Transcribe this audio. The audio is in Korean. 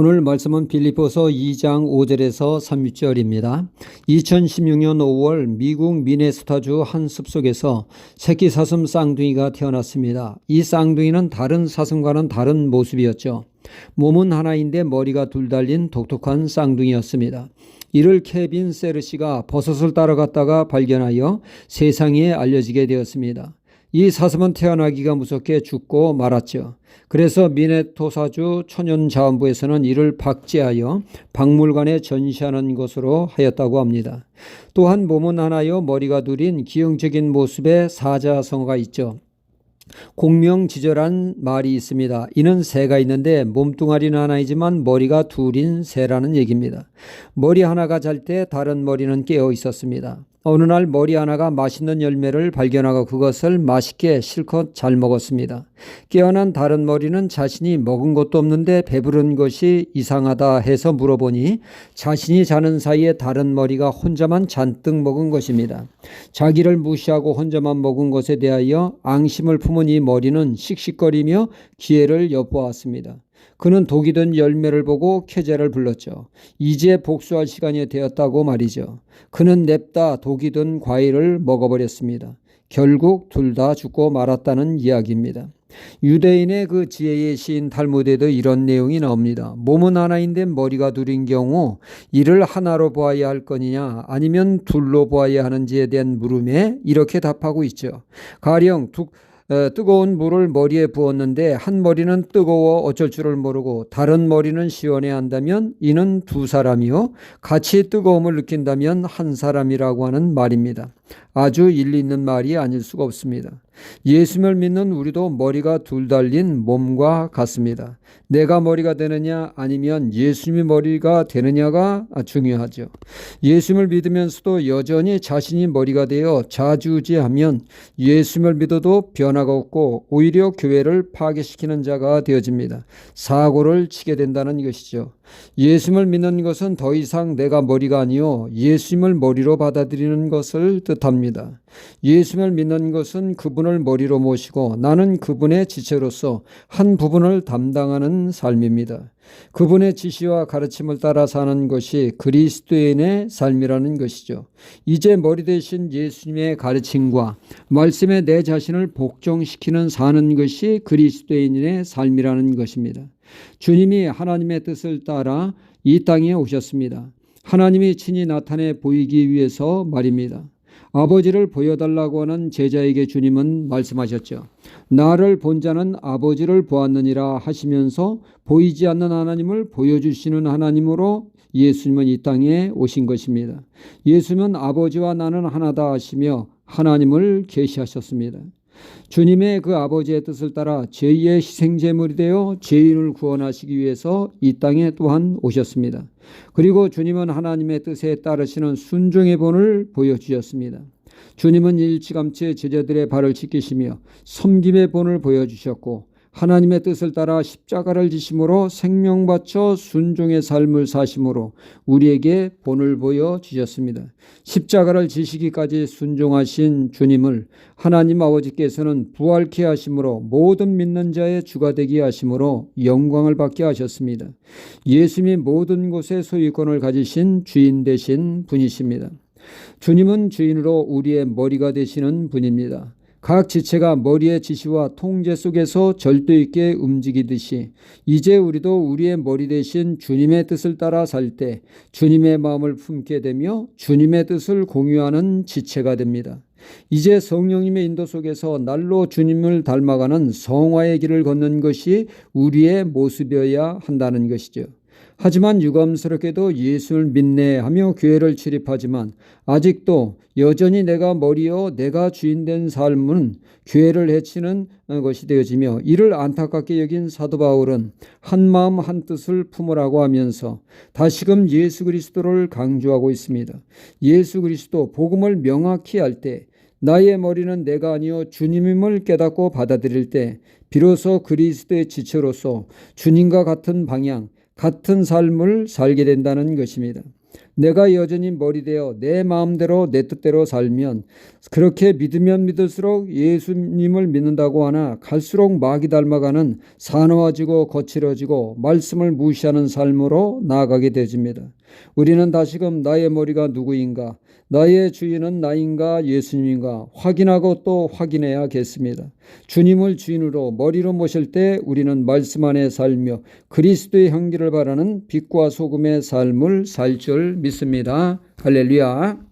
오늘 말씀은 빌립보서 2장 5절에서 3절입니다. 2016년 5월 미국 미네소타주 한 숲속에서 새끼 사슴 쌍둥이가 태어났습니다. 이 쌍둥이는 다른 사슴과는 다른 모습이었죠. 몸은 하나인데 머리가 둘 달린 독특한 쌍둥이였습니다. 이를 케빈 세르시가 버섯을 따라갔다가 발견하여 세상에 알려지게 되었습니다. 이 사슴은 태어나기가 무섭게 죽고 말았죠. 그래서 미네소타주 천연자원부에서는 이를 박제하여 박물관에 전시하는 것으로 하였다고 합니다. 또한 몸은 하나요 머리가 둘인 기형적인 모습의 사자성어가 있죠. 공명지절한 말이 있습니다. 이는 새가 있는데 몸뚱아리는 하나이지만 머리가 둘인 새라는 얘기입니다. 머리 하나가 잘 때 다른 머리는 깨어 있었습니다. 어느 날 머리 하나가 맛있는 열매를 발견하고 그것을 맛있게 실컷 잘 먹었습니다. 깨어난 다른 머리는 자신이 먹은 것도 없는데 배부른 것이 이상하다 해서 물어보니 자신이 자는 사이에 다른 머리가 혼자만 잔뜩 먹은 것입니다. 자기를 무시하고 혼자만 먹은 것에 대하여 앙심을 품은 이 머리는 씩씩거리며 기회를 엿보았습니다. 그는 독이 든 열매를 보고 쾌재를 불렀죠. 이제 복수할 시간이 되었다고 말이죠. 그는 냅다 독이 든 과일을 먹어버렸습니다. 결국 둘 다 죽고 말았다는 이야기입니다. 유대인의 그 지혜의 시인 탈무드에도 이런 내용이 나옵니다. 몸은 하나인데 머리가 둘인 경우 이를 하나로 보아야 할 거니냐 아니면 둘로 보아야 하는지에 대한 물음에 이렇게 답하고 있죠. 가령 뜨거운 물을 머리에 부었는데 한 머리는 뜨거워 어쩔 줄을 모르고 다른 머리는 시원해 한다면 이는 두 사람이요 같이 뜨거움을 느낀다면 한 사람이라고 하는 말입니다. 아주 일리 있는 말이 아닐 수가 없습니다. 예수님을 믿는 우리도 머리가 둘 달린 몸과 같습니다. 내가 머리가 되느냐 아니면 예수님이 머리가 되느냐가 중요하죠. 예수님을 믿으면서도 여전히 자신이 머리가 되어 좌지우지하면 예수님을 믿어도 변화가 없고 오히려 교회를 파괴시키는 자가 되어집니다. 사고를 치게 된다는 것이죠. 예수님을 믿는 것은 더 이상 내가 머리가 아니요 예수님을 머리로 받아들이는 것을 뜻합니다. 예수님을 믿는 것은 그분을 머리로 모시고 나는 그분의 지체로서 한 부분을 담당하는 삶입니다. 그분의 지시와 가르침을 따라 사는 것이 그리스도인의 삶이라는 것이죠. 이제 머리 대신 예수님의 가르침과 말씀에 내 자신을 복종시키는 사는 것이 그리스도인의 삶이라는 것입니다. 주님이 하나님의 뜻을 따라 이 땅에 오셨습니다. 하나님이 친히 나타내 보이기 위해서 말입니다. 아버지를 보여달라고 하는 제자에게 주님은 말씀하셨죠. 나를 본 자는 아버지를 보았느니라 하시면서 보이지 않는 하나님을 보여주시는 하나님으로 예수님은 이 땅에 오신 것입니다. 예수님은 아버지와 나는 하나다 하시며 하나님을 계시하셨습니다. 주님의 그 아버지의 뜻을 따라 죄의 희생제물이 되어 죄인을 구원하시기 위해서 이 땅에 또한 오셨습니다. 그리고 주님은 하나님의 뜻에 따르시는 순종의 본을 보여주셨습니다. 주님은 일찌감치 제자들의 발을 씻기시며 섬김의 본을 보여주셨고 하나님의 뜻을 따라 십자가를 지심으로 생명 바쳐 순종의 삶을 사심으로 우리에게 본을 보여주셨습니다. 십자가를 지시기까지 순종하신 주님을 하나님 아버지께서는 부활케 하심으로 모든 믿는 자의 주가 되게 하심으로 영광을 받게 하셨습니다. 예수님이 모든 곳에 소유권을 가지신 주인 되신 분이십니다. 주님은 주인으로 우리의 머리가 되시는 분입니다. 각 지체가 머리의 지시와 통제 속에서 절도 있게 움직이듯이 이제 우리도 우리의 머리 대신 주님의 뜻을 따라 살 때 주님의 마음을 품게 되며 주님의 뜻을 공유하는 지체가 됩니다. 이제 성령님의 인도 속에서 날로 주님을 닮아가는 성화의 길을 걷는 것이 우리의 모습이어야 한다는 것이죠. 하지만 유감스럽게도 예수를 믿네 하며 교회를 출입하지만 아직도 여전히 내가 머리요 내가 주인된 삶은 교회를 해치는 것이 되어지며 이를 안타깝게 여긴 사도 바울은 한 마음 한 뜻을 품으라고 하면서 다시금 예수 그리스도를 강조하고 있습니다. 예수 그리스도 복음을 명확히 할 때 나의 머리는 내가 아니요 주님임을 깨닫고 받아들일 때 비로소 그리스도의 지체로서 주님과 같은 방향 같은 삶을 살게 된다는 것입니다. 내가 여전히 머리 되어 내 마음대로 내 뜻대로 살면 그렇게 믿으면 믿을수록 예수님을 믿는다고 하나 갈수록 마귀 닮아가는 사나워지고 거칠어지고 말씀을 무시하는 삶으로 나아가게 되집니다. 우리는 다시금 나의 머리가 누구인가, 나의 주인은 나인가 예수님인가 확인하고 또 확인해야겠습니다. 주님을 주인으로 머리로 모실 때 우리는 말씀 안에 살며 그리스도의 향기를 바라는 빛과 소금의 삶을 살 줄 믿습니다. 할렐루야.